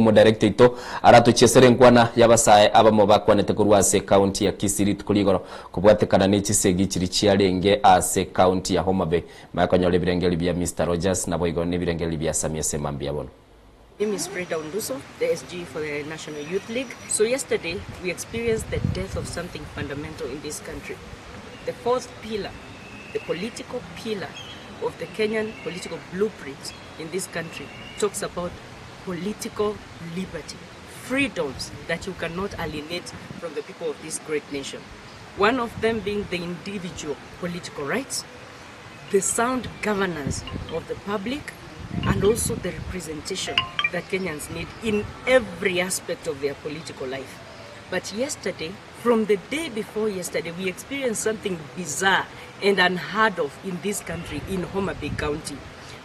mu director ito aratuchesere nkwana y'abasae abamo bakwanete kurwa ABASAE county ya KISII tukuligoro kubwatekana n'ekisegi kiri kyalenge ABASAE county ya HOMABAY makanyole birengeli bya Mr. Rogers nabo igo n'ibirengeli bya Samia Semambia bono. My name is Freda Unduso, the SG for the National Youth League. So yesterday, we experienced the death of something fundamental in this country. The fourth pillar, the political pillar of the Kenyan political blueprint in this country talks about political liberty, freedoms that you cannot alienate from the people of this great nation. One of them being the individual political rights, the sound governance of the public, and also the representation that Kenyans need in every aspect of their political life. But yesterday, from the day before yesterday, we experienced something bizarre and unheard of in this country, in HOMABAY County.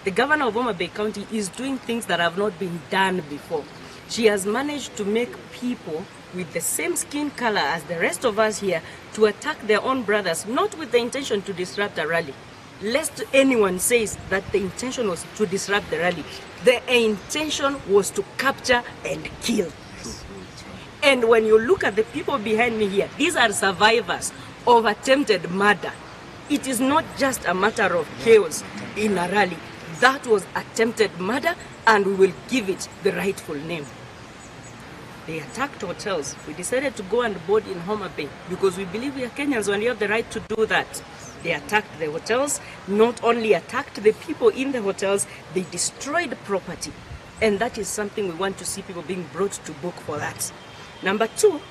The governor of HOMABAY County is doing things that have not been done before. She has managed to make people with the same skin color as the rest of us here to attack their own brothers, not with the intention to disrupt a rally. Lest anyone says that the intention was to disrupt the rally. The intention was to capture and kill. And when you look at the people behind me here, these are survivors of attempted murder. It is not just a matter of chaos in a rally. That was attempted murder, and we will give it the rightful name. They attacked hotels. We decided to go and board in HOMABAY because we believe we are Kenyans and we have the right to do that. They attacked the hotels, not only attacked the people in the hotels, they destroyed property. And that is something we want to see people being brought to book for that. Number two,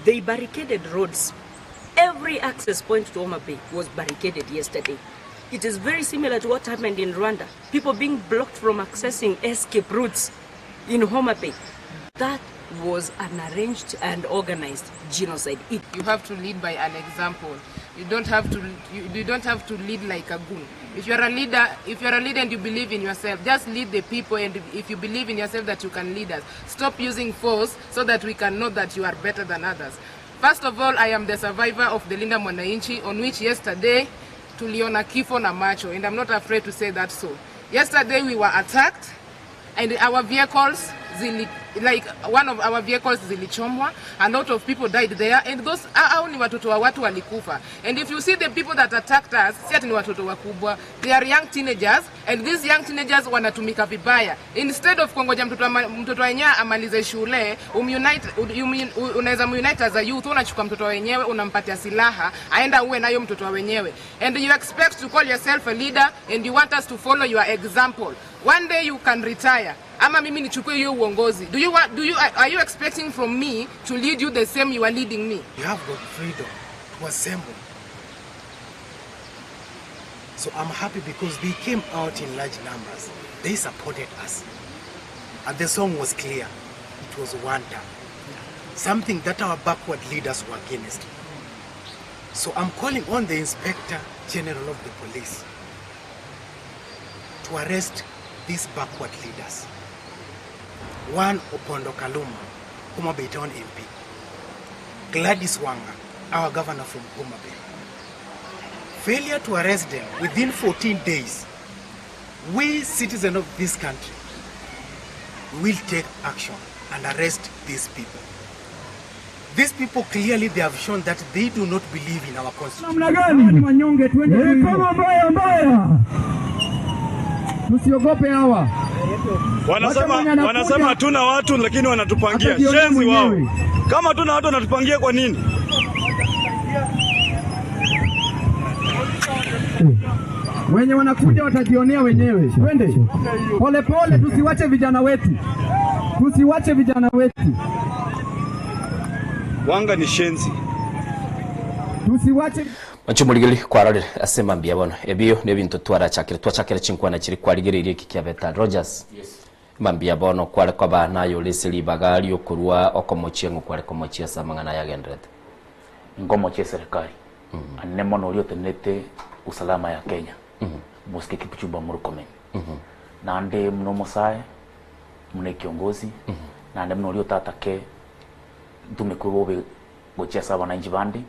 they barricaded roads. Every access point to HOMABAY was barricaded yesterday. It is very similar to what happened in Rwanda. People being blocked from accessing escape routes in HOMABAY. That was an arranged and organized genocide. You have to lead by an example. You don't have to lead like a goon. If you're a leader and you believe in yourself, just lead the people, and if you believe in yourself that you can lead us, stop using force so that we can know that you are better than others. First of all, I am the survivor of the Linda Mwananchi, on which yesterday tuliona kifo na macho, and I'm not afraid to say that so. Yesterday we were attacked and our vehicles, one of our vehicles zilichomwa, a lot of people died there, and those hao ni watoto wa watu walikufa. And if you see the people that attacked us, si ati ni watoto wakubwa, they are young teenagers, and these young teenagers wanatumika vibaya. Instead of kungoja mtoto wenyewe amalize shule, unaweza munite as a youth, unachukua mtoto wenyewe unampatia silaha aenda uwe nayo mtoto wenyewe, and you expect to call yourself a leader and you want us to follow your example. One day you can retire. Ama mimi nichukue hiyo uongozi. Are you expecting from me to lead you the same you are leading me? You have got freedom to assemble. So I'm happy because they came out in large numbers. They supported us. And the song was clear. It was wonder. Something that our backward leaders were against. So I'm calling on the Inspector General of the Police to arrest these backward leaders. One, Opondo Kaluma, HOMABAY Town MP. Gladys Wanga, our governor from HOMABAY. Failure to arrest them within 14 days, we citizens of this country will take action and arrest these people. These people clearly they have shown that they do not believe in our constitution. Tusiogope hawa. Wanasema hatuna watu lakini wanatupangia. Shenzi wao. Kama hatuna watu wanatupangia kwa nini? Wenye wanakuja watajionea wenyewe. Twende. Pole pole, tusiwache vijana wetu. Tusiwache vijana wetu. Wanga ni shenzi. Tusiwache Machumuligili kwa rode asema mbia bono. Ebio nebintu twachakira chinkwana chiri kwa ligiri iki kiabeta Rogers. Yes. Mambia bono kwale kwa bana yo lesili bagali okurwa okomochie ngokwale komochie samangana ya gendrete. Ngomochie serikali. Anemo no tenete usalama ya Kenya. Muske kipichuba murukomen. Nande mno mosae mune kiongozi. Nande mno tatake tumekurobe gochia saba na injibandi.